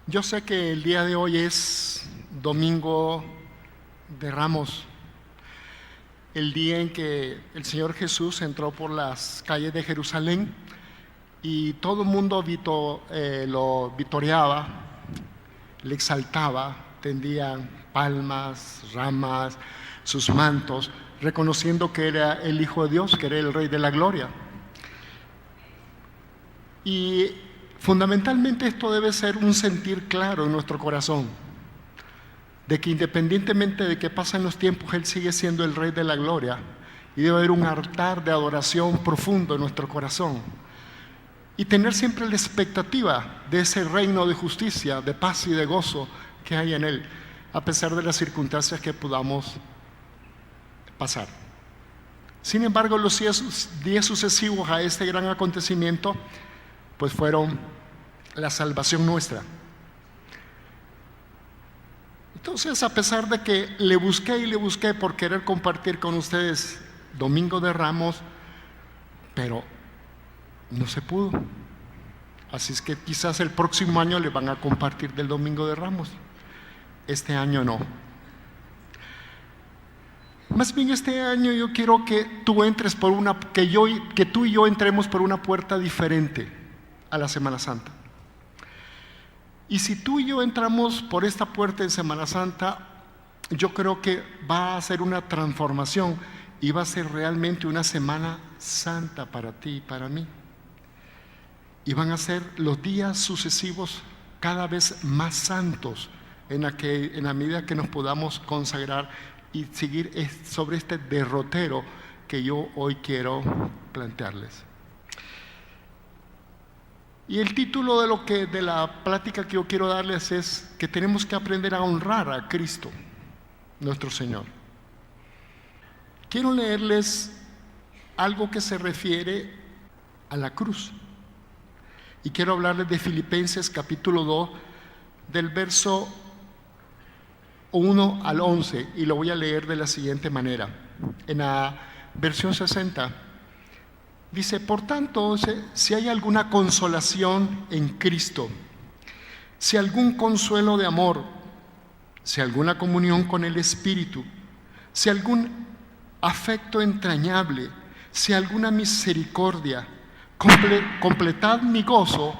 Yo sé que el día de hoy es Domingo de Ramos, el día en que el Señor Jesús entró por las calles de Jerusalén y todo el mundo lo vitoreaba, le exaltaba, tendían palmas, ramas, sus mantos, reconociendo que era el Hijo de Dios, que era el Rey de la Gloria. Y fundamentalmente esto debe ser un sentir claro en nuestro corazón, de que independientemente de qué pasa en los tiempos, Él sigue siendo el Rey de la Gloria y debe haber un altar de adoración profundo en nuestro corazón y tener siempre la expectativa de ese reino de justicia, de paz y de gozo que hay en Él, a pesar de las circunstancias que podamos pasar. Sin embargo, los días sucesivos a este gran acontecimiento pues fueron la salvación nuestra. Entonces, a pesar de que le busqué por querer compartir con ustedes Domingo de Ramos, pero no se pudo. Así es que quizás el próximo año le van a compartir del Domingo de Ramos. Este año no. Más bien este año yo quiero que tú entres que tú y yo entremos por una puerta diferente a la Semana Santa. Y si tú y yo entramos por esta puerta en Semana Santa, yo creo que va a ser una transformación y va a ser realmente una Semana Santa para ti y para mí. Y van a ser los días sucesivos cada vez más santos en la medida que nos podamos consagrar y seguir sobre este derrotero que yo hoy quiero plantearles. Y el título de la plática que yo quiero darles es que tenemos que aprender a honrar a Cristo, nuestro Señor. Quiero leerles algo que se refiere a la cruz. Y quiero hablarles de Filipenses capítulo 2, del verso 1 al 11, y lo voy a leer de la siguiente manera. En la versión 60 dice: por tanto, si hay alguna consolación en Cristo, si algún consuelo de amor, si alguna comunión con el Espíritu, si algún afecto entrañable, si alguna misericordia, completad mi gozo,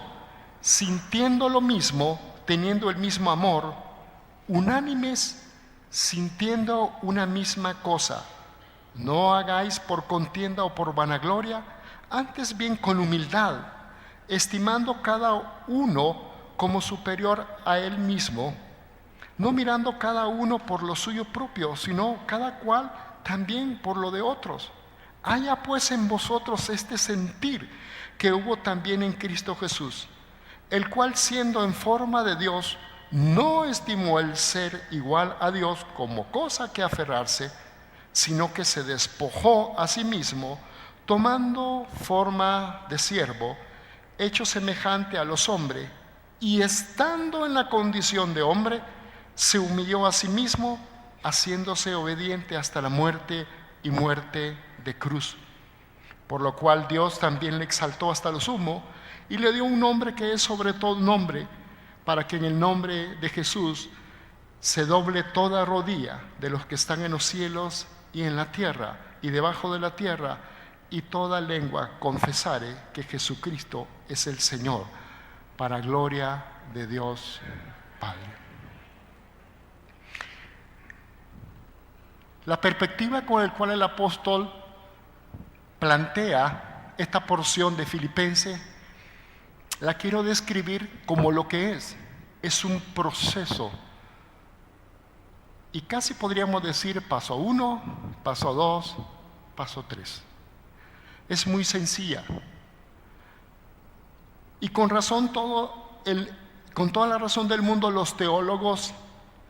sintiendo lo mismo, teniendo el mismo amor, unánimes, sintiendo una misma cosa. No hagáis por contienda o por vanagloria, antes bien con humildad, estimando cada uno como superior a él mismo, no mirando cada uno por lo suyo propio, sino cada cual también por lo de otros. Haya pues en vosotros este sentir que hubo también en Cristo Jesús, el cual, siendo en forma de Dios, no estimó el ser igual a Dios como cosa que aferrarse, sino que se despojó a sí mismo, tomando forma de siervo, hecho semejante a los hombres, y estando en la condición de hombre, se humilló a sí mismo, haciéndose obediente hasta la muerte y muerte de cruz. Por lo cual Dios también le exaltó hasta lo sumo y le dio un nombre que es sobre todo nombre, para que en el nombre de Jesús se doble toda rodilla de los que están en los cielos y en la tierra y debajo de la tierra, y toda lengua confesare que Jesucristo es el Señor, para gloria de Dios Padre. La perspectiva con la cual el apóstol plantea esta porción de Filipenses la quiero describir como lo que es un proceso. Y casi podríamos decir paso 1, paso 2, paso 3. Es muy sencilla. Y con toda la razón del mundo, los teólogos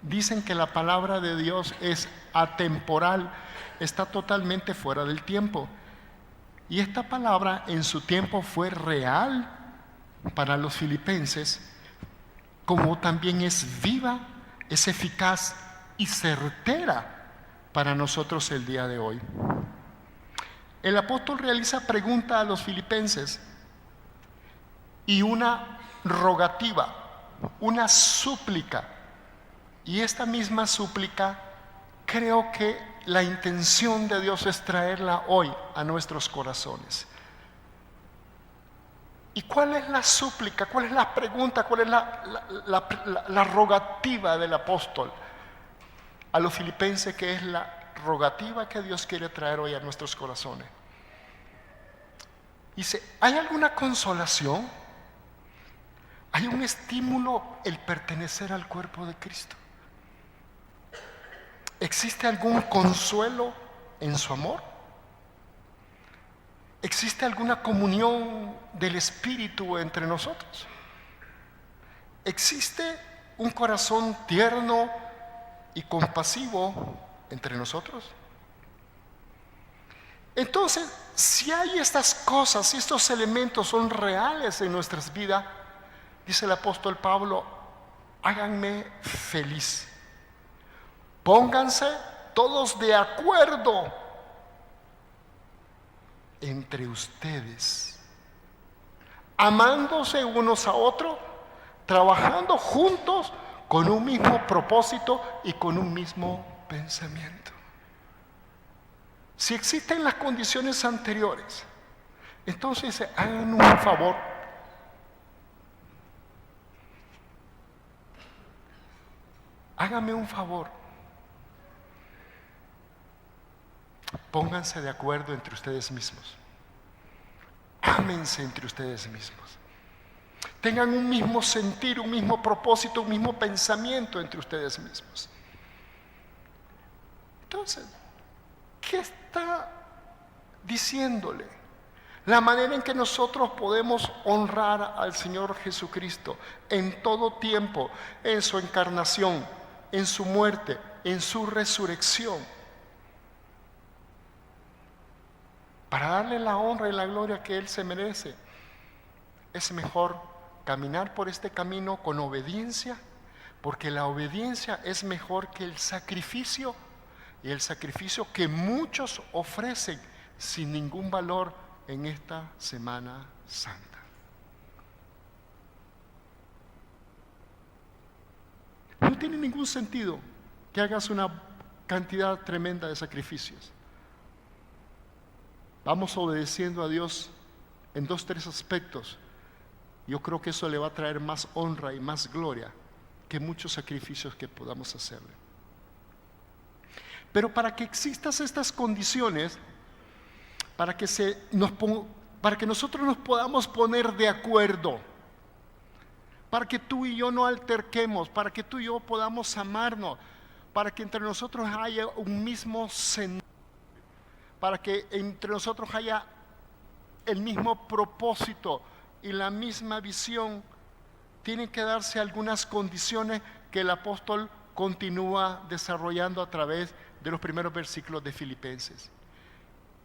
dicen que la palabra de Dios es atemporal, está totalmente fuera del tiempo. Y esta palabra en su tiempo fue real para los filipenses, como también es viva, es eficaz y certera para nosotros el día de hoy. El apóstol realiza pregunta a los filipenses y una rogativa una súplica. Y esta misma súplica, creo que la intención de Dios es traerla hoy a nuestros corazones. ¿Y cuál es la súplica? ¿Cuál es la pregunta? ¿Cuál es la rogativa del apóstol a los filipenses, que es la rogativa que Dios quiere traer hoy a nuestros corazones? Dice, ¿hay alguna consolación? ¿Hay un estímulo el pertenecer al cuerpo de Cristo? ¿Existe algún consuelo en su amor? ¿Existe alguna comunión del Espíritu entre nosotros? ¿Existe un corazón tierno y compasivo entre nosotros? Entonces, si hay estas cosas, si estos elementos son reales en nuestras vidas, dice el apóstol Pablo, háganme feliz. Pónganse todos de acuerdo entre ustedes, amándose unos a otros, trabajando juntos con un mismo propósito y con un mismo pensamiento. Si existen las condiciones anteriores, entonces hagan un favor. Háganme un favor. Pónganse de acuerdo entre ustedes mismos. Ámense entre ustedes mismos. Tengan un mismo sentir, un mismo propósito, un mismo pensamiento entre ustedes mismos. Entonces, ¿qué está diciéndole? La manera en que nosotros podemos honrar al Señor Jesucristo en todo tiempo, en su encarnación, en su muerte, en su resurrección, para darle la honra y la gloria que Él se merece. Es mejor caminar por este camino con obediencia, porque la obediencia es mejor que el sacrificio, y el sacrificio que muchos ofrecen sin ningún valor en esta Semana Santa. No tiene ningún sentido que hagas una cantidad tremenda de sacrificios. Vamos obedeciendo a Dios en 2, 3 aspectos. Yo creo que eso le va a traer más honra y más gloria que muchos sacrificios que podamos hacerle. Pero para que existan estas condiciones, para que nosotros nos podamos poner de acuerdo, para que tú y yo no alterquemos, para que tú y yo podamos amarnos, para que entre nosotros haya un mismo sentir, para que entre nosotros haya el mismo propósito y la misma visión, tienen que darse algunas condiciones que el apóstol continúa desarrollando a través de los primeros versículos de Filipenses.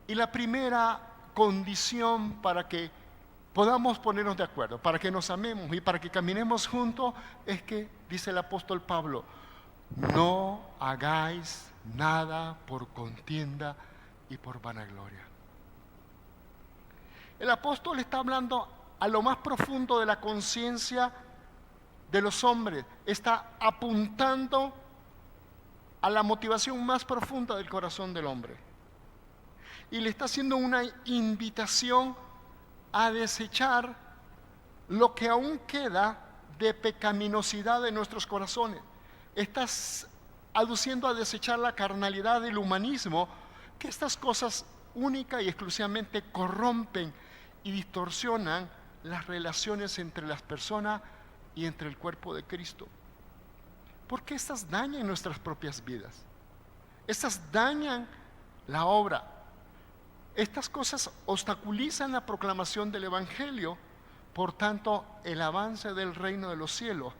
Y la primera condición para que podamos ponernos de acuerdo, para que nos amemos y para que caminemos juntos, es que, dice el apóstol Pablo, no hagáis nada por contienda y por vanagloria. El apóstol está hablando a lo más profundo de la conciencia de los hombres, está apuntando a la motivación más profunda del corazón del hombre. Y le está haciendo una invitación a desechar lo que aún queda de pecaminosidad en nuestros corazones. Estás aduciendo a desechar la carnalidad del humanismo, que estas cosas única y exclusivamente corrompen y distorsionan las relaciones entre las personas y entre el cuerpo de Cristo. Porque estas dañan nuestras propias vidas. Estas dañan la obra. Estas cosas obstaculizan la proclamación del Evangelio, por tanto, el avance del reino de los cielos,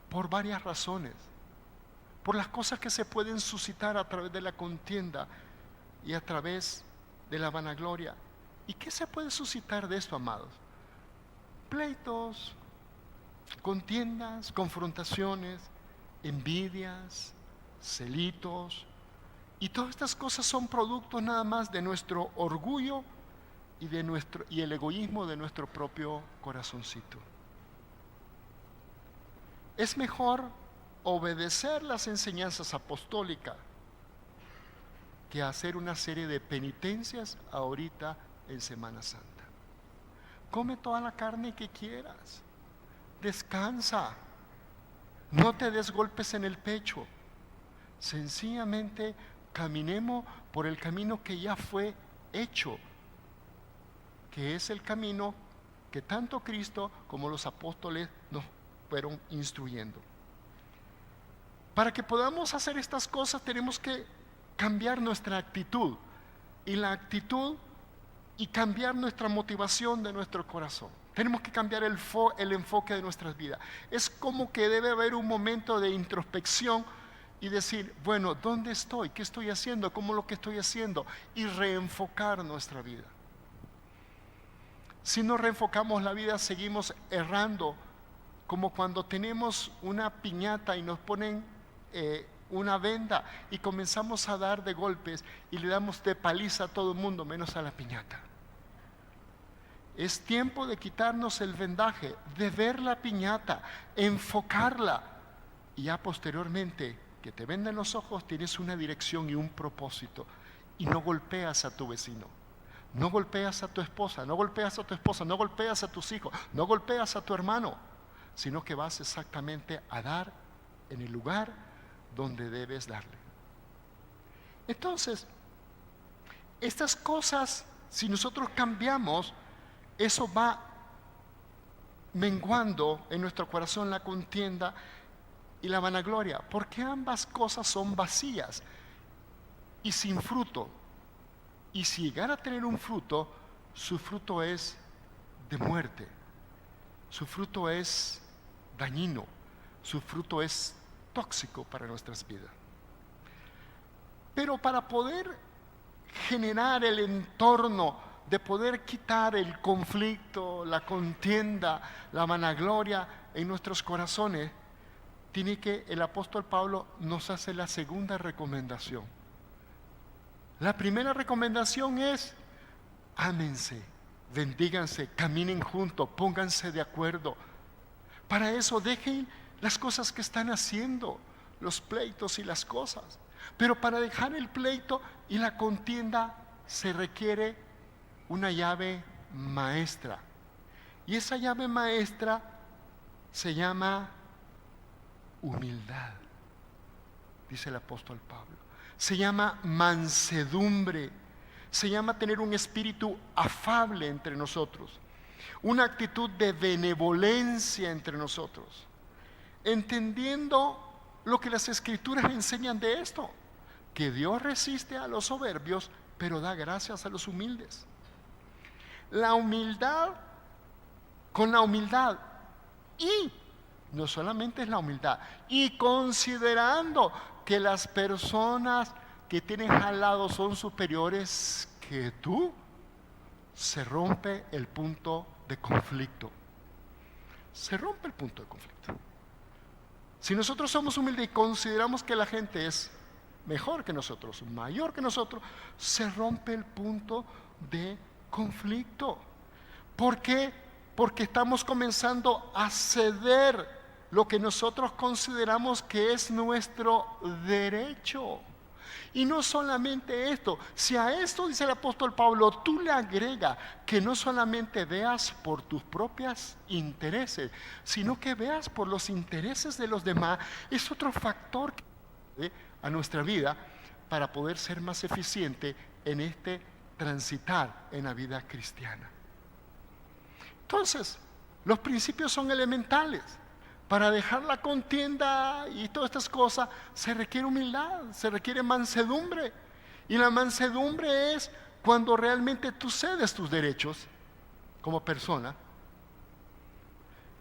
por varias razones. Por las cosas que se pueden suscitar a través de la contienda y a través de la vanagloria. ¿Y qué se puede suscitar de esto, amados? Pleitos, contiendas, confrontaciones, envidias, celitos, y todas estas cosas son productos nada más de nuestro orgullo y el egoísmo de nuestro propio corazoncito. es mejor obedecer las enseñanzas apostólicas que hacer una serie de penitencias ahorita en Semana Santa. Come toda la carne que quieras, descansa, no te des golpes en el pecho, sencillamente caminemos por el camino que ya fue hecho, que es el camino que tanto Cristo como los apóstoles nos fueron instruyendo. Para que podamos hacer estas cosas tenemos que cambiar nuestra actitud, y la actitud y cambiar nuestra motivación de nuestro corazón. Tenemos que cambiar el enfoque de nuestras vidas. Es como que debe haber un momento de introspección y decir, bueno, ¿dónde estoy? ¿Qué estoy haciendo? ¿Cómo lo que estoy haciendo? Y reenfocar nuestra vida. Si no reenfocamos la vida, seguimos errando, como cuando tenemos una piñata y nos ponen una venda y comenzamos a dar de golpes y le damos de paliza a todo el mundo menos a la piñata. Es tiempo de quitarnos el vendaje, de ver la piñata, enfocarla, y ya posteriormente que te venden los ojos tienes una dirección y un propósito, y no golpeas a tu vecino, no golpeas a tu esposa, no golpeas a tu esposa, no golpeas a tus hijos, no golpeas a tu hermano, sino que vas exactamente a dar en el lugar donde debes darle. Entonces, estas cosas, si nosotros cambiamos, eso va menguando en nuestro corazón la contienda y la vanagloria, porque ambas cosas son vacías y sin fruto. Y si llegara a tener un fruto, su fruto es de muerte, su fruto es dañino, su fruto es tóxico para nuestras vidas. Pero para poder generar el entorno de poder quitar el conflicto, la contienda, la vanagloria en nuestros corazones, tiene que el apóstol Pablo nos hace la segunda recomendación. La primera recomendación es: ámense, bendíganse, caminen juntos, pónganse de acuerdo. Para eso dejen las cosas que están haciendo, los pleitos y las cosas. Pero para dejar el pleito y la contienda se requiere una llave maestra. Y esa llave maestra se llama humildad, dice el apóstol Pablo. Se llama mansedumbre, se llama tener un espíritu afable entre nosotros, una actitud de benevolencia entre nosotros, entendiendo lo que las escrituras enseñan de esto, que Dios resiste a los soberbios, pero da gracias a los humildes. La humildad, con la humildad, y no solamente es la humildad, y considerando que las personas que tienes al lado son superiores que tú, se rompe el punto de conflicto. Se rompe el punto de conflicto. Si nosotros somos humildes y consideramos que la gente es mejor que nosotros, mayor que nosotros, se rompe el punto de conflicto. ¿Por qué? Porque estamos comenzando a ceder lo que nosotros consideramos que es nuestro derecho. Y no solamente esto, si a esto, dice el apóstol Pablo, tú le agregas que no solamente veas por tus propios intereses, sino que veas por los intereses de los demás, es otro factor que a nuestra vida para poder ser más eficiente en este transitar en la vida cristiana. Entonces, los principios son elementales. Para dejar la contienda y todas estas cosas se requiere humildad, se requiere mansedumbre. Y la mansedumbre es cuando realmente tú cedes tus derechos como persona,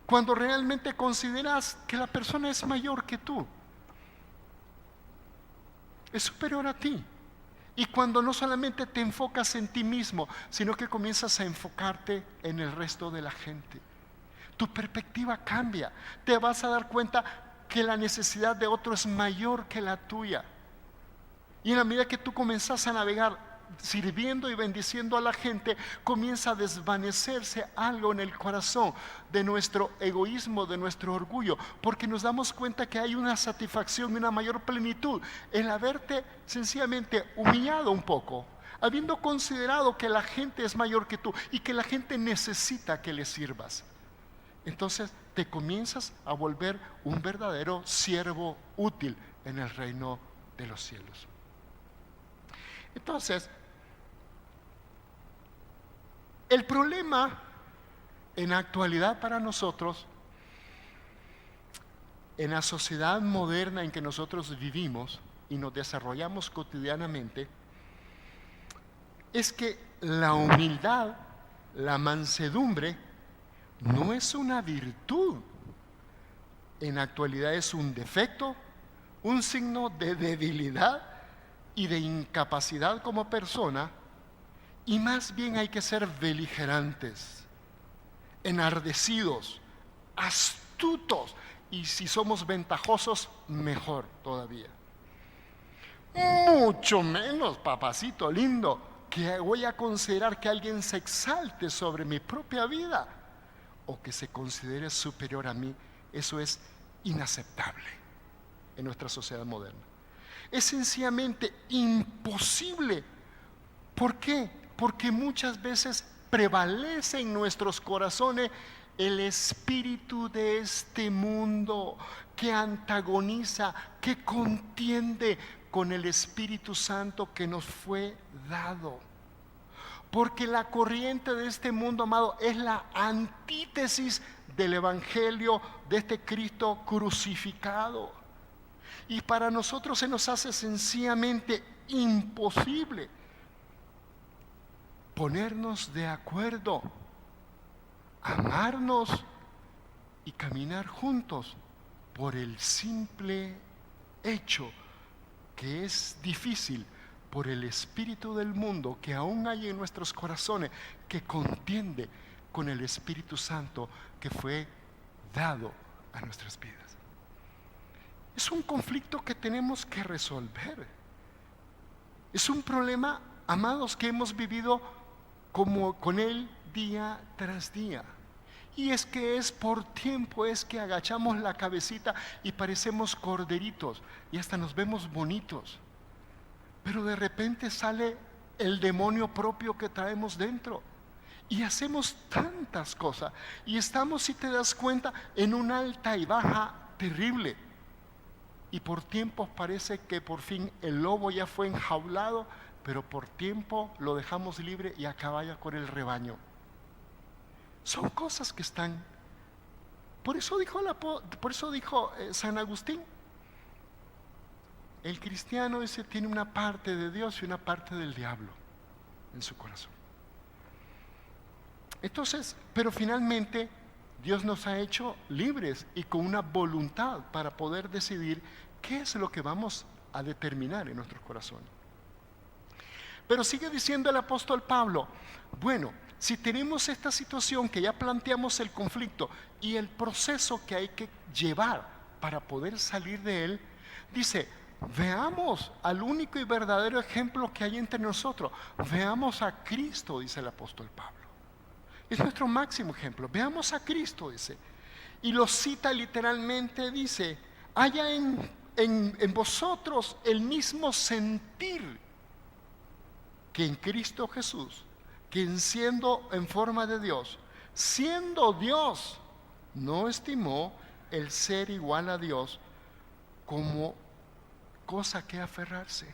cuando realmente consideras que la persona es mayor que tú, es superior a ti. Y cuando no solamente te enfocas en ti mismo, sino que comienzas a enfocarte en el resto de la gente. Tu perspectiva cambia. Te vas a dar cuenta que la necesidad de otro es mayor que la tuya. Y en la medida que tú comienzas a navegar sirviendo y bendiciendo a la gente, comienza a desvanecerse algo en el corazón de nuestro egoísmo, de nuestro orgullo, porque nos damos cuenta que hay una satisfacción y una mayor plenitud el haberte sencillamente humillado un poco, habiendo considerado que la gente es mayor que tú y que la gente necesita que le sirvas. Entonces te comienzas a volver un verdadero siervo útil en el reino de los cielos. Entonces, el problema en la actualidad para nosotros, en la sociedad moderna en que nosotros vivimos y nos desarrollamos cotidianamente, es que la humildad, la mansedumbre, no es una virtud. En la actualidad es un defecto, un signo de debilidad y de incapacidad como persona, y más bien hay que ser beligerantes, enardecidos, astutos, y si somos ventajosos, mejor todavía. Mucho menos, papacito lindo, que voy a considerar que alguien se exalte sobre mi propia vida o que se considere superior a mí. Eso es inaceptable en nuestra sociedad moderna. Es sencillamente imposible. ¿Por qué? Porque muchas veces prevalece en nuestros corazones el espíritu de este mundo que antagoniza, que contiende con el Espíritu Santo que nos fue dado. Porque la corriente de este mundo, amado, es la antítesis del Evangelio de este Cristo crucificado. Y para nosotros se nos hace sencillamente imposible ponernos de acuerdo, amarnos y caminar juntos por el simple hecho que es difícil por el espíritu del mundo que aún hay en nuestros corazones, que contiende con el Espíritu Santo que fue dado a nuestras vidas. Es un conflicto que tenemos que resolver. Es un problema, amados, que hemos vivido con él día tras día. Y es que es por tiempo, es que agachamos la cabecita y parecemos corderitos y hasta nos vemos bonitos. Pero de repente sale el demonio propio que traemos dentro y hacemos tantas cosas y estamos, si te das cuenta, en una alta y baja terrible. Y por tiempos parece que por fin el lobo ya fue enjaulado, pero por tiempo lo dejamos libre y acaba ya con el rebaño. Son cosas que están. Por eso dijo San Agustín, el cristiano ese tiene una parte de Dios y una parte del diablo en su corazón. Entonces, pero finalmente Dios nos ha hecho libres y con una voluntad para poder decidir qué es lo que vamos a determinar en nuestros corazones. Pero sigue diciendo el apóstol Pablo, bueno, si tenemos esta situación que ya planteamos el conflicto y el proceso que hay que llevar para poder salir de él, dice, veamos al único y verdadero ejemplo que hay entre nosotros. Veamos a Cristo, dice el apóstol Pablo. Es nuestro máximo ejemplo. Veamos a Cristo, dice. Y lo cita literalmente, dice, haya en vosotros el mismo sentir que en Cristo Jesús, quien siendo en forma de Dios, siendo Dios, no estimó el ser igual a Dios como cosa que aferrarse.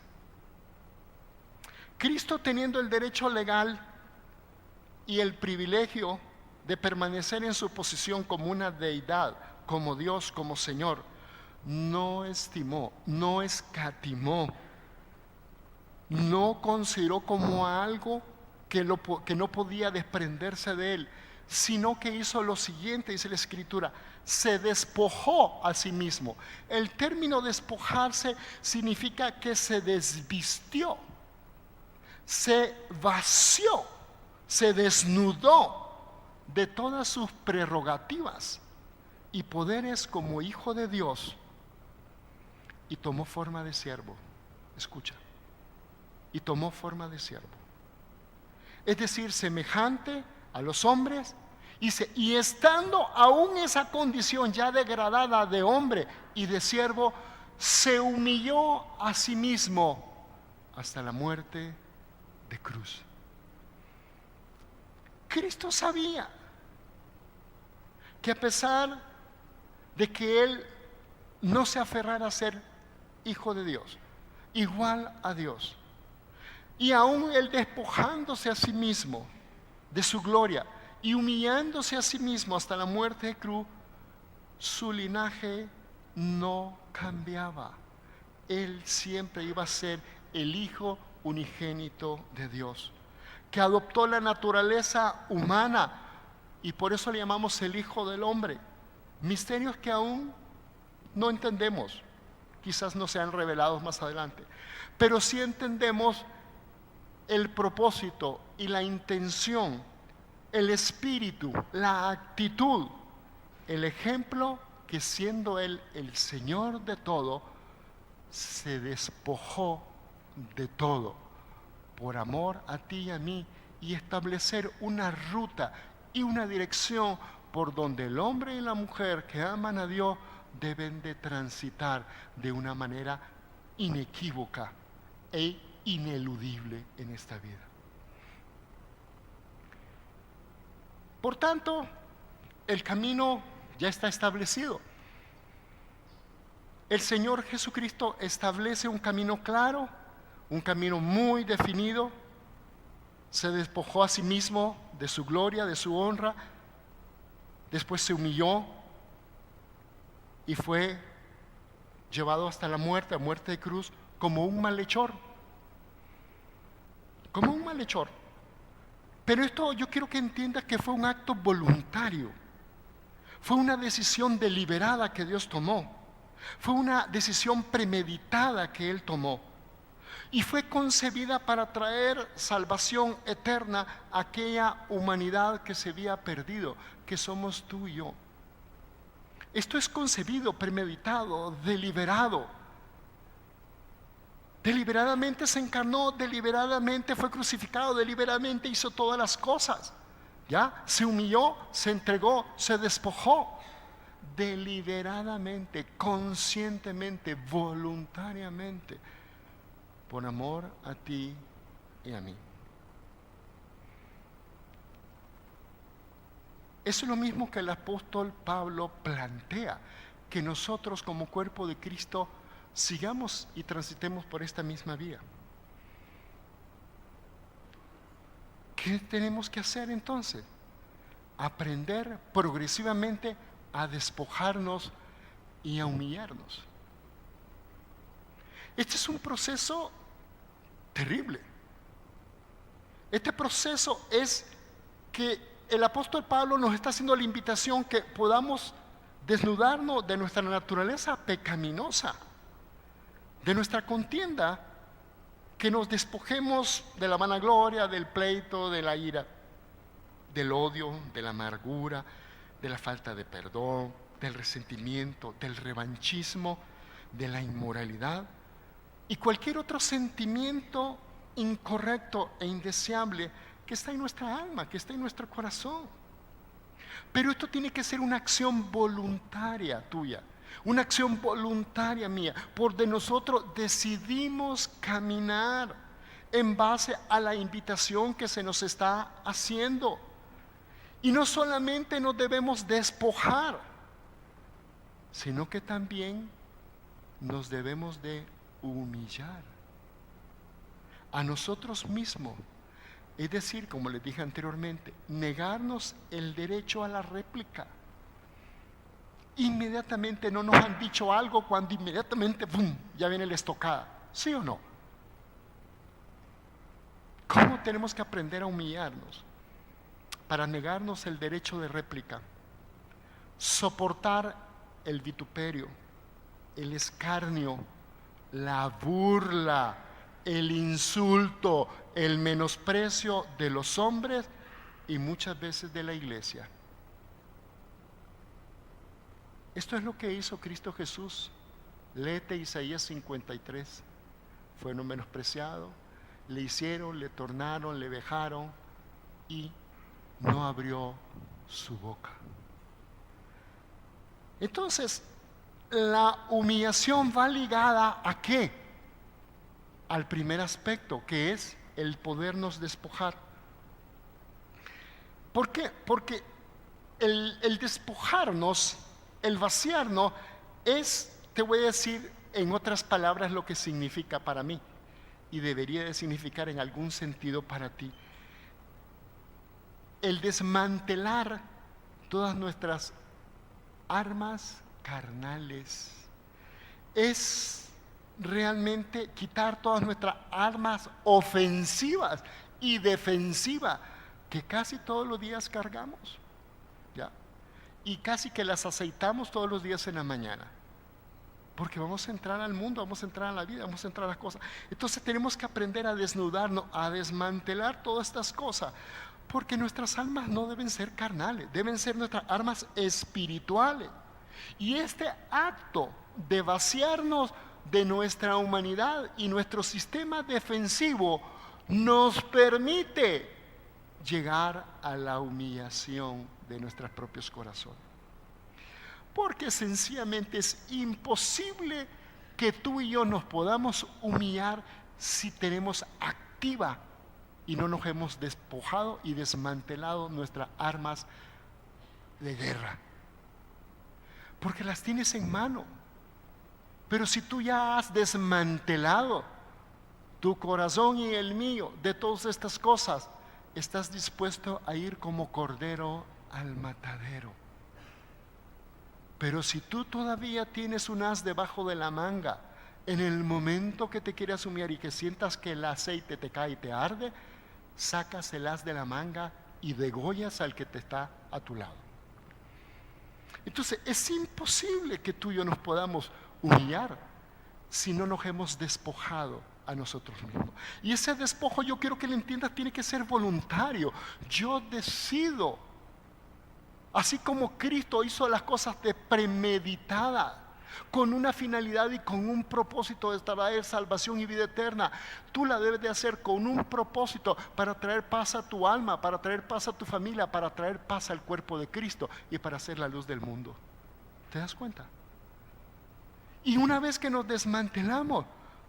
Cristo, teniendo el derecho legal y el privilegio de permanecer en su posición como una deidad, como Dios, como Señor, no estimó, no escatimó, no consideró como algo que no podía desprenderse de él, sino que hizo lo siguiente, dice la Escritura, se despojó a sí mismo. El término despojarse significa que se desvistió, se vació, se desnudó de todas sus prerrogativas y poderes como hijo de Dios y tomó forma de siervo. Escucha. y tomó forma de siervo. Es decir, semejante a los hombres, y estando aún esa condición ya degradada de hombre y de siervo, se humilló a sí mismo hasta la muerte de cruz. Cristo sabía que a pesar de que Él no se aferrara a ser hijo de Dios, igual a Dios, y aún Él despojándose a sí mismo de su gloria y humillándose a sí mismo hasta la muerte de cruz, su linaje no cambiaba. Él siempre iba a ser el Hijo unigénito de Dios, que adoptó la naturaleza humana y por eso le llamamos el Hijo del Hombre. Misterios que aún no entendemos, quizás no sean revelados más adelante, pero sí entendemos el propósito y la intención, el espíritu, la actitud, el ejemplo que siendo Él el Señor de todo, se despojó de todo por amor a ti y a mí, y establecer una ruta y una dirección por donde el hombre y la mujer que aman a Dios deben de transitar de una manera inequívoca e ineludible en esta vida. Por tanto, el camino ya está establecido. El Señor Jesucristo establece un camino claro, un camino muy definido. Se despojó a sí mismo de su gloria, de su honra. Después se humilló y fue llevado hasta la muerte, a muerte de cruz, como un malhechor. Como un malhechor. Pero esto yo quiero que entiendas que fue un acto voluntario. Fue una decisión deliberada que Dios tomó. Fue una decisión premeditada que Él tomó. Y fue concebida para traer salvación eterna a aquella humanidad que se había perdido, que somos tú y yo. Esto es concebido, premeditado, deliberado. Deliberadamente se encarnó, deliberadamente fue crucificado, deliberadamente hizo todas las cosas. ¿Ya? Se humilló, se entregó, se despojó. Deliberadamente, conscientemente, voluntariamente, por amor a ti y a mí. Eso es lo mismo que el apóstol Pablo plantea, que nosotros como cuerpo de Cristo sigamos y transitemos por esta misma vía. ¿Qué tenemos que hacer entonces? Aprender progresivamente a despojarnos y a humillarnos. Este es un proceso terrible. Este proceso es que el apóstol Pablo nos está haciendo la invitación que podamos desnudarnos de nuestra naturaleza pecaminosa, de nuestra contienda, que nos despojemos de la vanagloria, del pleito, de la ira, del odio, de la amargura, de la falta de perdón, del resentimiento, del revanchismo, de la inmoralidad y cualquier otro sentimiento incorrecto e indeseable que está en nuestra alma, que está en nuestro corazón. Pero esto tiene que ser una acción voluntaria tuya, una acción voluntaria mía, por de nosotros decidimos caminar en base a la invitación que se nos está haciendo. Y no solamente nos debemos despojar, sino que también nos debemos de humillar a nosotros mismos. Es decir, como les dije anteriormente, negarnos el derecho a la réplica. Inmediatamente no nos han dicho algo cuando inmediatamente ¡pum!, ya viene la estocada. ¿Sí o no? ¿Cómo tenemos que aprender a humillarnos? Para negarnos el derecho de réplica, soportar el vituperio, el escarnio, la burla, el insulto, el menosprecio de los hombres y muchas veces de la iglesia. Esto es lo que hizo Cristo Jesús. Léete Isaías 53. Fue menospreciado le hicieron, le tornaron, le vejaron y no abrió su boca. Entonces, la humillación va ligada ¿a qué? Al primer aspecto, que es el podernos despojar. ¿Por qué? Porque el despojarnos, el vaciarnos, te voy a decir en otras palabras lo que significa para mí, y debería de significar en algún sentido para ti. El desmantelar todas nuestras armas carnales es realmente quitar todas nuestras armas ofensivas y defensivas que casi todos los días cargamos, ¿ya? Y casi que las aceitamos todos los días en la mañana, porque vamos a entrar al mundo, vamos a entrar a la vida, vamos a entrar a las cosas. Entonces tenemos que aprender a desnudarnos, a desmantelar todas estas cosas, porque nuestras armas no deben ser carnales, deben ser nuestras armas espirituales. Y este acto de vaciarnos de nuestra humanidad y nuestro sistema defensivo nos permite llegar a la humillación de nuestros propios corazones. Porque sencillamente es imposible que tú y yo nos podamos humillar si tenemos activa y no nos hemos despojado y desmantelado nuestras armas de guerra. Porque las tienes en mano. Pero si tú ya has desmantelado tu corazón y el mío de todas estas cosas, estás dispuesto a ir como cordero al matadero. Pero si tú todavía tienes un as debajo de la manga, en el momento que te quieras humillar y que sientas que el aceite te cae y te arde, sacas el as de la manga y degollas al que te está a tu lado. Entonces es imposible que tú y yo nos podamos humillar si no nos hemos despojado a nosotros mismos. Y ese despojo, yo quiero que lo entiendas, tiene que ser voluntario. Yo decido, así como Cristo hizo las cosas de premeditada, con una finalidad y con un propósito de traer salvación y vida eterna, tú la debes de hacer con un propósito para traer paz a tu alma, para traer paz a tu familia, para traer paz al cuerpo de Cristo y para ser la luz del mundo. ¿Te das cuenta? Y una vez que nos desmantelamos,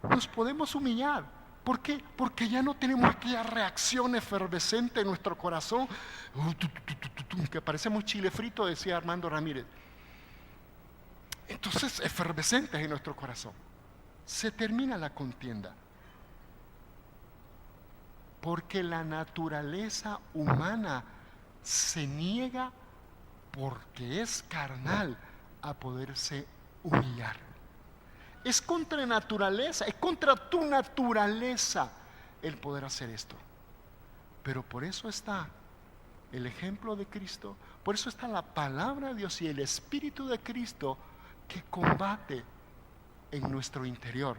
nos podemos humillar. ¿Por qué? Porque ya no tenemos aquella reacción efervescente en nuestro corazón, que parecemos chile frito, decía Armando Ramírez. Entonces, efervescentes en nuestro corazón. Se termina la contienda. Porque la naturaleza humana se niega, porque es carnal, a poderse humillar. Es contra naturaleza, es contra tu naturaleza el poder hacer esto. Pero por eso está el ejemplo de Cristo, por eso está la palabra de Dios y el Espíritu de Cristo que combate en nuestro interior,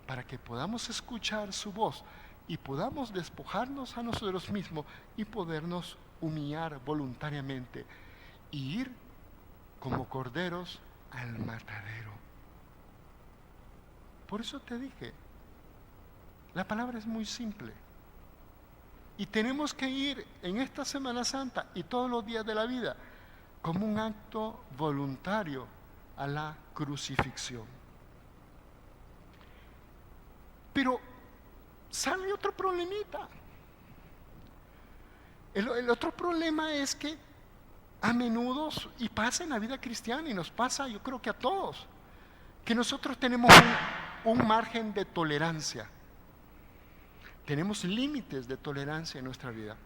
para que podamos escuchar su voz y podamos despojarnos a nosotros mismos y podernos humillar voluntariamente y ir como corderos al matadero. Por eso te dije, la palabra es muy simple. Y tenemos que ir en esta Semana Santa y todos los días de la vida como un acto voluntario a la crucifixión. Pero sale otro problemita. El otro problema es que a menudo, y pasa en la vida cristiana y nos pasa, yo creo que a todos, que nosotros tenemos un margen de tolerancia. Tenemos límites de tolerancia en nuestra vida.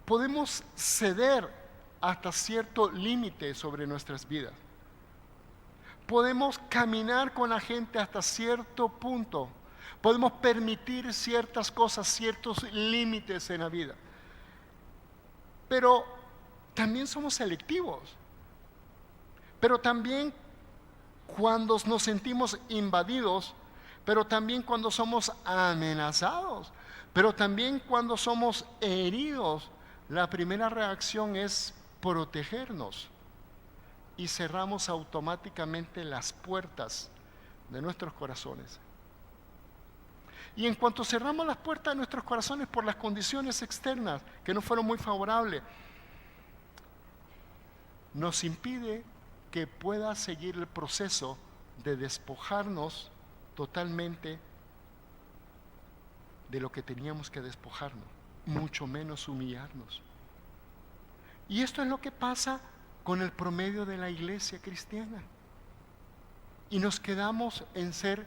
Podemos ceder hasta cierto límite sobre nuestras vidas. Podemos caminar con la gente hasta cierto punto. Podemos permitir ciertas cosas, ciertos límites en la vida. Pero también somos selectivos. Pero también cuando nos sentimos invadidos, pero también cuando somos amenazados, pero también cuando somos heridos, la primera reacción es protegernos y cerramos automáticamente las puertas de nuestros corazones. Y en cuanto cerramos las puertas de nuestros corazones por las condiciones externas que no fueron muy favorables, nos impide que pueda seguir el proceso de despojarnos totalmente de lo que teníamos que despojarnos, mucho menos humillarnos. Y esto es lo que pasa con el promedio de la iglesia cristiana. Y nos quedamos en ser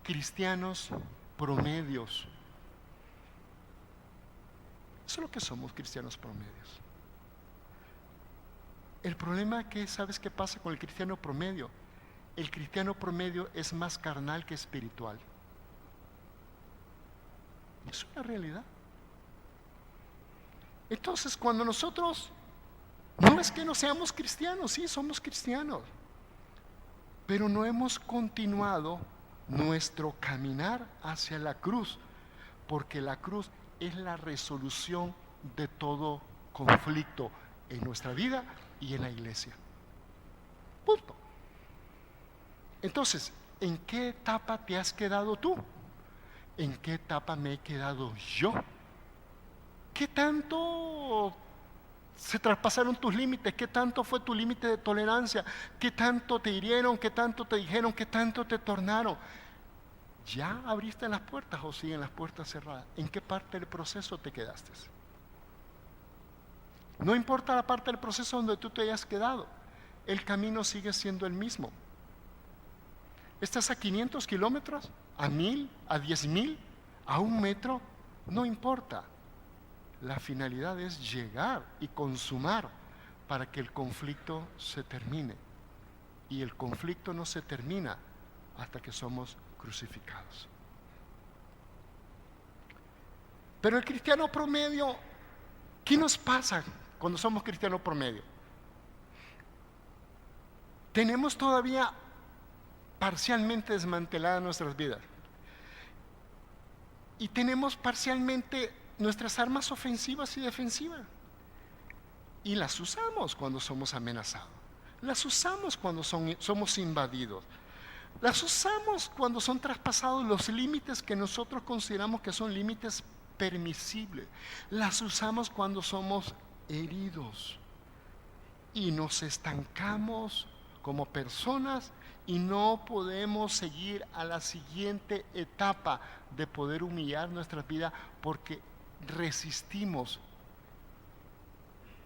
cristianos promedios. Eso es lo que somos, cristianos promedios. El problema es que, ¿sabes qué pasa con el cristiano promedio? El cristiano promedio es más carnal que espiritual. Es una realidad. Entonces, cuando nosotros, no es que no seamos cristianos, sí, somos cristianos, pero no hemos continuado nuestro caminar hacia la cruz, porque la cruz es la resolución de todo conflicto en nuestra vida y en la iglesia. Punto. Entonces, ¿en qué etapa te has quedado tú? ¿En qué etapa me he quedado yo? ¿Qué tanto se traspasaron tus límites? ¿Qué tanto fue tu límite de tolerancia? ¿Qué tanto te hirieron? ¿Qué tanto te dijeron? ¿Qué tanto te tornaron? ¿Ya abriste las puertas o siguen las puertas cerradas? ¿En qué parte del proceso te quedaste? No importa la parte del proceso donde tú te hayas quedado, el camino sigue siendo el mismo. ¿Estás a 500 kilómetros? ¿A 1000? ¿A 10,000? ¿A 1 metro? No importa. La finalidad es llegar y consumar para que el conflicto se termine. Y el conflicto no se termina hasta que somos crucificados. Pero el cristiano promedio, ¿qué nos pasa cuando somos cristianos promedio? Tenemos todavía parcialmente desmanteladas nuestras vidas. Y tenemos parcialmente nuestras armas ofensivas y defensivas. Y las usamos cuando somos amenazados. Las usamos cuando somos invadidos. Las usamos cuando son traspasados los límites que nosotros consideramos que son límites permisibles. Las usamos cuando somos heridos. Y nos estancamos como personas y no podemos seguir a la siguiente etapa de poder humillar nuestras vidas porque resistimos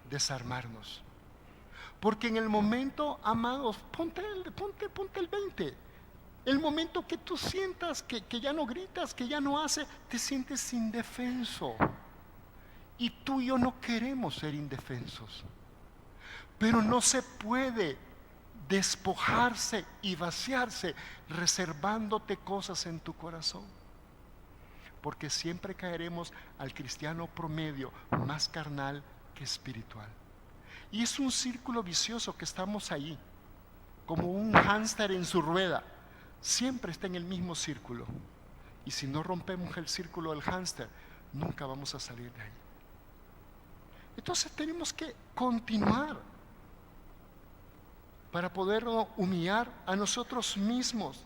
desarmarnos. Porque en el momento, amados, ponte el 20. El momento que tú sientas que ya no gritas, que ya no haces, te sientes indefenso. Y tú y yo no queremos ser indefensos. Pero no se puede despojarse y vaciarse reservándote cosas en tu corazón. Porque siempre caeremos al cristiano promedio más carnal que espiritual. Y es un círculo vicioso que estamos ahí, como un hámster en su rueda. Siempre está en el mismo círculo. Y si no rompemos el círculo del hámster, nunca vamos a salir de ahí. Entonces tenemos que continuar para poder humillar a nosotros mismos,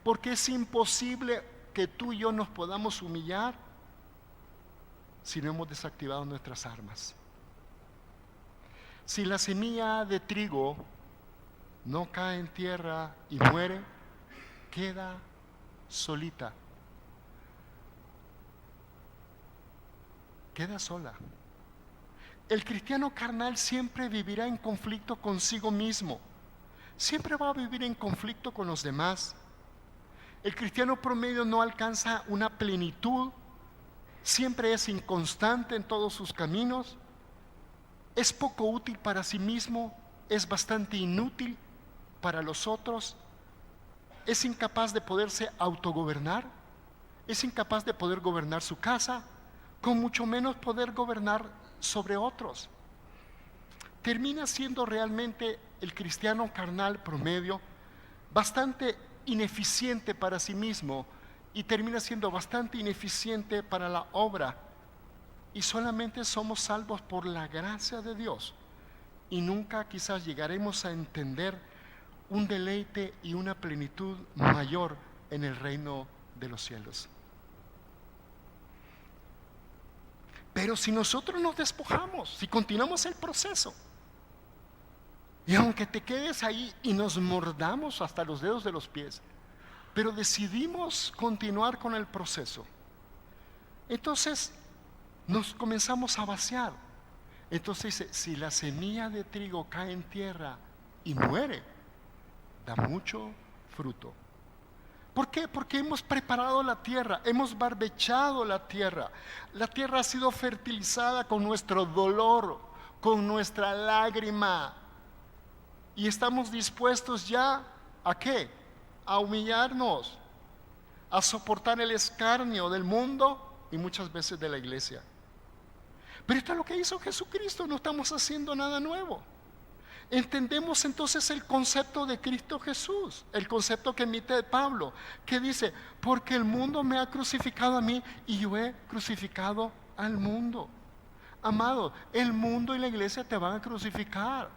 porque es imposible que tú y yo nos podamos humillar si no hemos desactivado nuestras armas. Si la semilla de trigo no cae en tierra y muere, queda solita, queda sola. El cristiano carnal siempre vivirá en conflicto consigo mismo, siempre va a vivir en conflicto con los demás. El cristiano promedio no alcanza una plenitud, siempre es inconstante en todos sus caminos, es poco útil para sí mismo, es bastante inútil para los otros, es incapaz de poderse autogobernar, es incapaz de poder gobernar su casa, con mucho menos poder gobernar sobre otros. Termina siendo realmente el cristiano carnal promedio bastante ineficiente para sí mismo y termina siendo bastante ineficiente para la obra, y solamente somos salvos por la gracia de Dios y nunca quizás llegaremos a entender un deleite y una plenitud mayor en el reino de los cielos. Pero si nosotros nos despojamos, si continuamos el proceso, y aunque te quedes ahí y nos mordamos hasta los dedos de los pies, pero decidimos continuar con el proceso, entonces nos comenzamos a vaciar. Entonces dice, si la semilla de trigo cae en tierra y muere, da mucho fruto. ¿Por qué? Porque hemos preparado la tierra, hemos barbechado la tierra. La tierra ha sido fertilizada con nuestro dolor, con nuestra lágrima. Y estamos dispuestos ya, ¿a qué? A humillarnos, a soportar el escarnio del mundo y muchas veces de la iglesia. Pero esto es lo que hizo Jesucristo, no estamos haciendo nada nuevo. Entendemos entonces el concepto de Cristo Jesús, el concepto que emite Pablo, que dice, porque el mundo me ha crucificado a mí y yo he crucificado al mundo. Amado, el mundo y la iglesia te van a crucificar,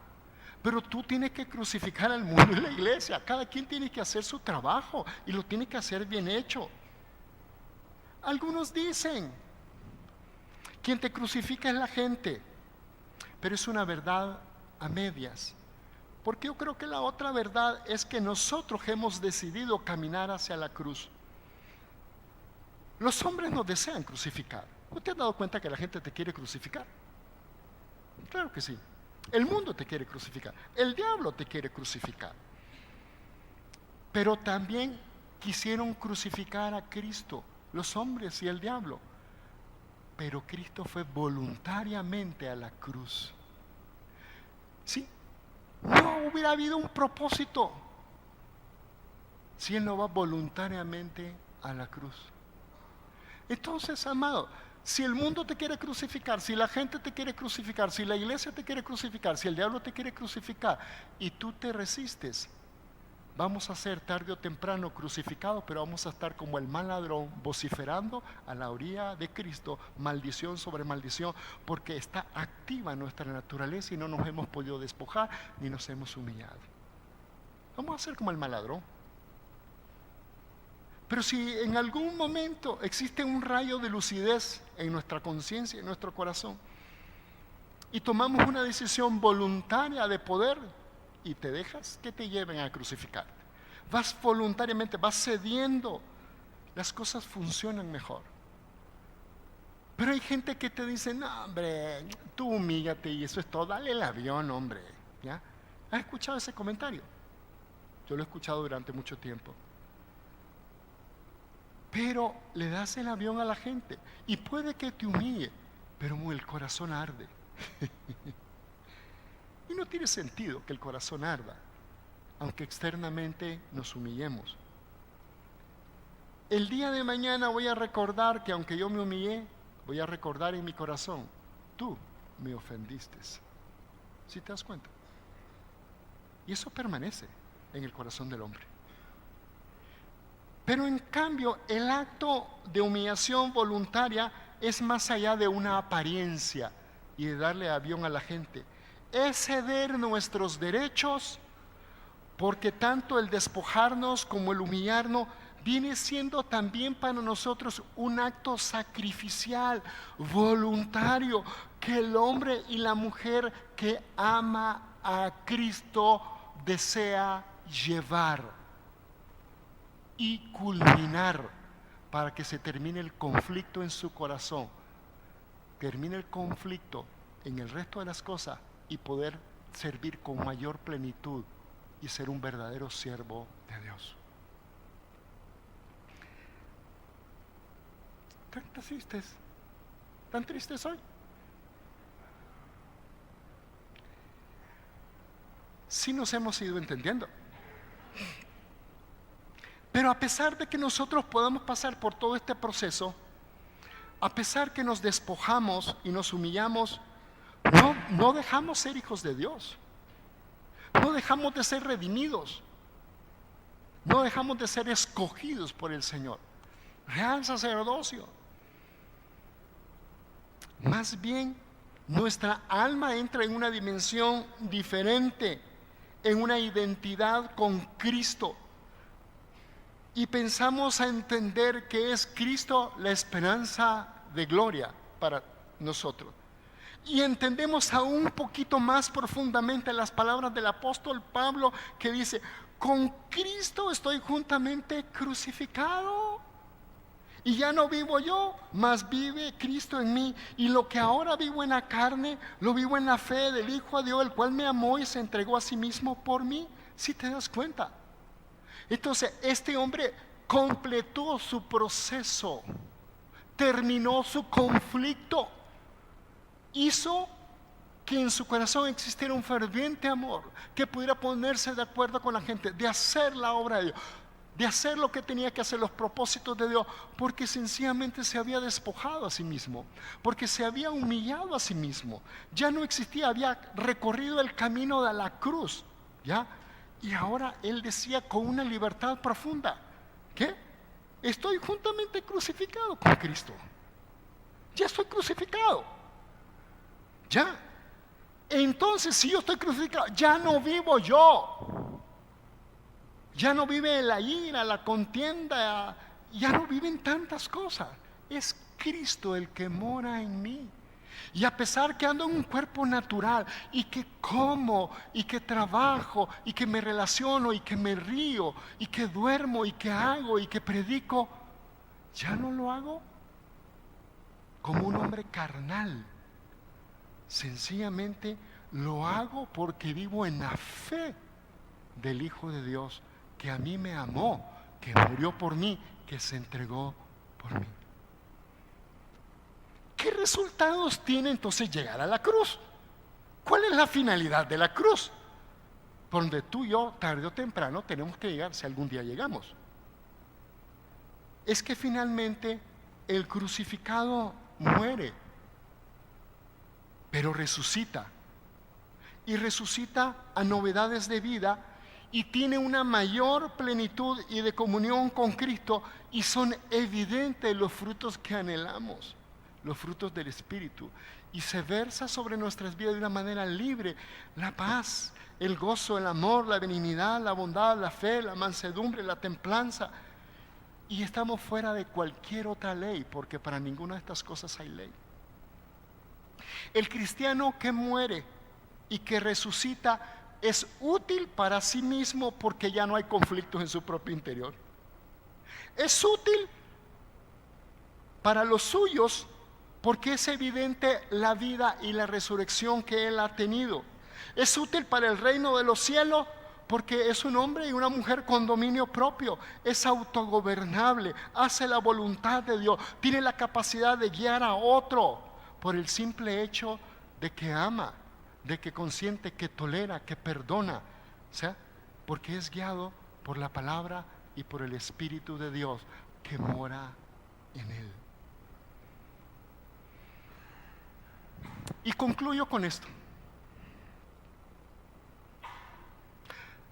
pero tú tienes que crucificar al mundo y la iglesia. Cada quien tiene que hacer su trabajo y lo tiene que hacer bien hecho. Algunos dicen, quien te crucifica es la gente, pero es una verdad a medias, porque yo creo que la otra verdad es que nosotros hemos decidido caminar hacia la cruz. Los hombres nos desean crucificar. ¿No te has dado cuenta que la gente te quiere crucificar? Claro que sí. El mundo te quiere crucificar, el diablo te quiere crucificar, pero también quisieron crucificar a Cristo, los hombres y el diablo, pero Cristo fue voluntariamente a la cruz. ¿Sí? No hubiera habido un propósito si Él no va voluntariamente a la cruz. Entonces, amado, si el mundo te quiere crucificar, si la gente te quiere crucificar, si la iglesia te quiere crucificar, si el diablo te quiere crucificar y tú te resistes, vamos a ser tarde o temprano crucificados, pero vamos a estar como el mal ladrón vociferando a la orilla de Cristo, maldición sobre maldición, porque está activa nuestra naturaleza y no nos hemos podido despojar ni nos hemos humillado. Vamos a ser como el mal ladrón. Pero si en algún momento existe un rayo de lucidez en nuestra conciencia, en nuestro corazón, y tomamos una decisión voluntaria de poder, y te dejas que te lleven a crucificar, vas voluntariamente, vas cediendo, las cosas funcionan mejor. Pero hay gente que te dice, no hombre, tú humíllate y eso es todo, dale el avión, hombre. ¿Ya? ¿Has escuchado ese comentario? Yo lo he escuchado durante mucho tiempo. Pero le das el avión a la gente y puede que te humille, pero el corazón arde. Y no tiene sentido que el corazón arda, aunque externamente nos humillemos. El día de mañana voy a recordar que aunque yo me humillé, voy a recordar en mi corazón, tú me ofendiste. ¿Sí te das cuenta? Y eso permanece en el corazón del hombre. Pero en cambio, el acto de humillación voluntaria es más allá de una apariencia y de darle avión a la gente. Es ceder nuestros derechos, porque tanto el despojarnos como el humillarnos viene siendo también para nosotros un acto sacrificial, voluntario, que el hombre y la mujer que ama a Cristo desea llevar y culminar para que se termine el conflicto en su corazón, termine el conflicto en el resto de las cosas y poder servir con mayor plenitud y ser un verdadero siervo de Dios. ¿Tan tristes hoy? Sí nos hemos ido entendiendo. Pero a pesar de que nosotros podamos pasar por todo este proceso, a pesar que nos despojamos y nos humillamos, no dejamos ser hijos de Dios. No dejamos de ser redimidos. No dejamos de ser escogidos por el Señor. Real sacerdocio. Más bien, nuestra alma entra en una dimensión diferente, en una identidad con Cristo. Y pensamos a entender que es Cristo la esperanza de gloria para nosotros. Y entendemos aún un poquito más profundamente las palabras del apóstol Pablo, que dice: con Cristo estoy juntamente crucificado. Y ya no vivo yo, mas vive Cristo en mí. Y lo que ahora vivo en la carne, lo vivo en la fe del Hijo de Dios, el cual me amó y se entregó a sí mismo por mí. Si te das cuenta. Entonces, este hombre completó su proceso, terminó su conflicto, hizo que en su corazón existiera un ferviente amor, que pudiera ponerse de acuerdo con la gente, de hacer la obra de Dios, de hacer lo que tenía que hacer, los propósitos de Dios, porque sencillamente se había despojado a sí mismo, porque se había humillado a sí mismo. Ya no existía, había recorrido el camino de la cruz, ¿ya? Y ahora él decía con una libertad profunda: ¿qué? Estoy juntamente crucificado con Cristo. Ya estoy crucificado. Ya. Entonces, si yo estoy crucificado, ya no vivo yo. Ya no vive la ira, la contienda, ya no viven tantas cosas. Es Cristo el que mora en mí. Y a pesar que ando en un cuerpo natural, y que como, y que trabajo, y que me relaciono, y que me río, y que duermo, y que hago, y que predico, ya no lo hago como un hombre carnal. Sencillamente lo hago porque vivo en la fe del Hijo de Dios, que a mí me amó, que murió por mí, que se entregó por mí. ¿Qué resultados tiene entonces llegar a la cruz? ¿Cuál es la finalidad de la cruz? Por donde tú y yo, tarde o temprano, tenemos que llegar, si algún día llegamos. Es que finalmente el crucificado muere, pero resucita. Y resucita a novedades de vida, y tiene una mayor plenitud y de comunión con Cristo, y son evidentes los frutos que anhelamos, los frutos del Espíritu, y se versa sobre nuestras vidas de una manera libre: la paz, el gozo, el amor, la benignidad, la bondad, la fe, la mansedumbre, la templanza. Y estamos fuera de cualquier otra ley, porque para ninguna de estas cosas hay ley. El cristiano que muere y que resucita es útil para sí mismo, porque ya no hay conflictos en su propio interior. Es útil para los suyos, porque es evidente la vida y la resurrección que él ha tenido. Es útil para el reino de los cielos, porque es un hombre y una mujer con dominio propio, es autogobernable, hace la voluntad de Dios, tiene la capacidad de guiar a otro por el simple hecho de que ama, de que consiente, que tolera, que perdona, o sea, porque es guiado por la palabra y por el Espíritu de Dios que mora en él. Y concluyo con esto.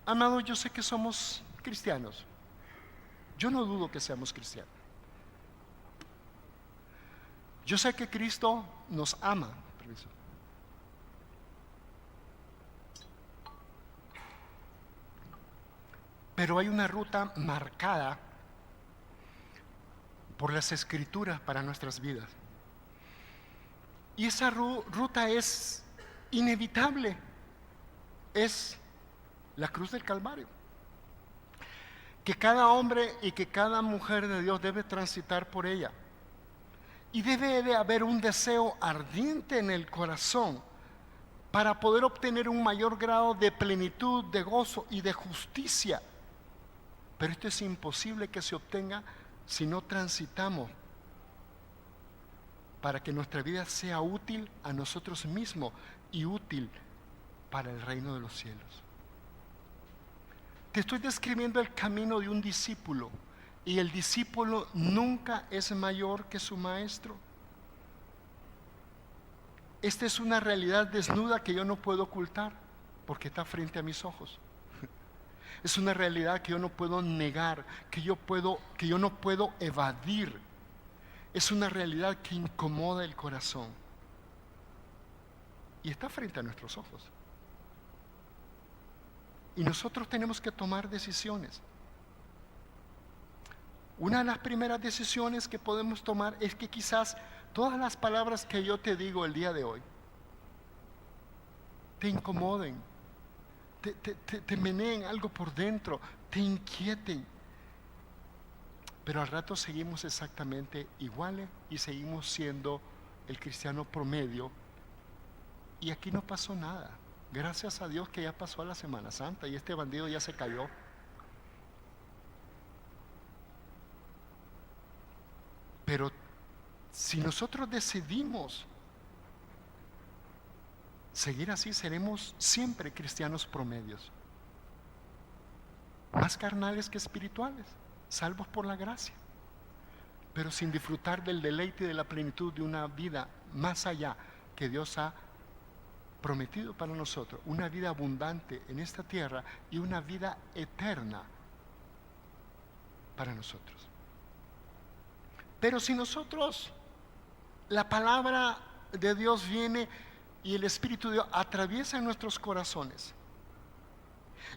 Amados, yo sé que somos cristianos. Yo no dudo que seamos cristianos. Yo sé que Cristo nos ama. Permiso. Pero hay una ruta marcada por las Escrituras para nuestras vidas. Y esa ruta es inevitable. Es la cruz del Calvario, que cada hombre y que cada mujer de Dios debe transitar por ella. Y debe de haber un deseo ardiente en el corazón para poder obtener un mayor grado de plenitud, de gozo y de justicia. Pero esto es imposible que se obtenga si no transitamos para que nuestra vida sea útil a nosotros mismos y útil para el reino de los cielos. Te estoy describiendo el camino de un discípulo, y el discípulo nunca es mayor que su maestro. Esta es una realidad desnuda que yo no puedo ocultar, porque está frente a mis ojos. Es una realidad que yo no puedo negar, que yo no puedo evadir. Es una realidad que incomoda el corazón y está frente a nuestros ojos. Y nosotros tenemos que tomar decisiones. Una de las primeras decisiones que podemos tomar es que quizás todas las palabras que yo te digo el día de hoy te incomoden, te meneen algo por dentro, te inquieten, pero al rato seguimos exactamente iguales y seguimos siendo el cristiano promedio, y aquí no pasó nada. Gracias a Dios que ya pasó la Semana Santa y este bandido ya se cayó. Pero si nosotros decidimos seguir así, seremos siempre cristianos promedios, más carnales que espirituales, salvos por la gracia, pero sin disfrutar del deleite y de la plenitud de una vida más allá que Dios ha prometido para nosotros, una vida abundante en esta tierra y una vida eterna para nosotros. Pero si nosotros, la palabra de Dios viene y el Espíritu de Dios atraviesa en nuestros corazones,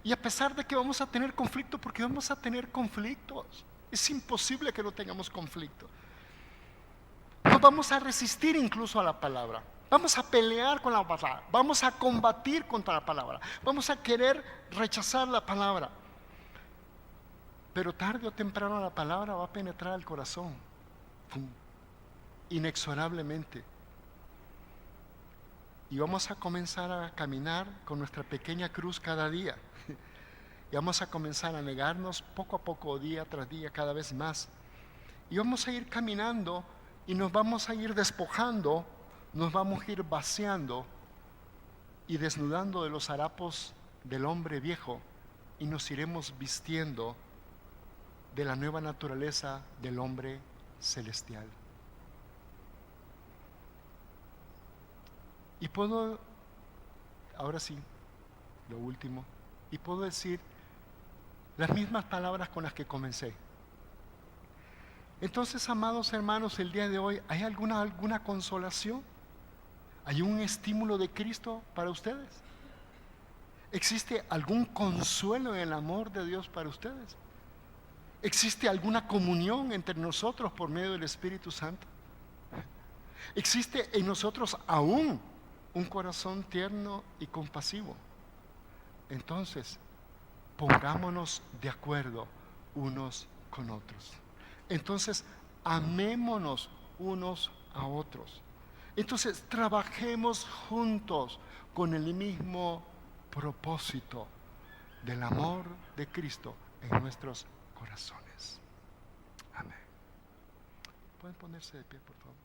y a pesar de que vamos a tener conflicto, porque vamos a tener conflictos, es imposible que no tengamos conflicto, nos vamos a resistir incluso a la palabra, vamos a pelear con la palabra, vamos a combatir contra la palabra, vamos a querer rechazar la palabra, pero tarde o temprano la palabra va a penetrar al corazón, inexorablemente, y vamos a comenzar a caminar con nuestra pequeña cruz cada día, y vamos a comenzar a negarnos poco a poco, día tras día, cada vez más, y vamos a ir caminando y nos vamos a ir despojando, nos vamos a ir vaciando y desnudando de los harapos del hombre viejo, y nos iremos vistiendo de la nueva naturaleza del hombre celestial. Y puedo, ahora sí, lo último, y puedo decir las mismas palabras con las que comencé. Entonces, amados hermanos, el día de hoy, ¿hay alguna consolación? ¿Hay un estímulo de Cristo para ustedes? ¿Existe algún consuelo en el amor de Dios para ustedes? ¿Existe alguna comunión entre nosotros por medio del Espíritu Santo? ¿Existe en nosotros aún un corazón tierno y compasivo? Entonces, pongámonos de acuerdo unos con otros. Entonces, amémonos unos a otros. Entonces, trabajemos juntos con el mismo propósito del amor de Cristo en nuestros corazones. Amén. ¿Pueden ponerse de pie, por favor?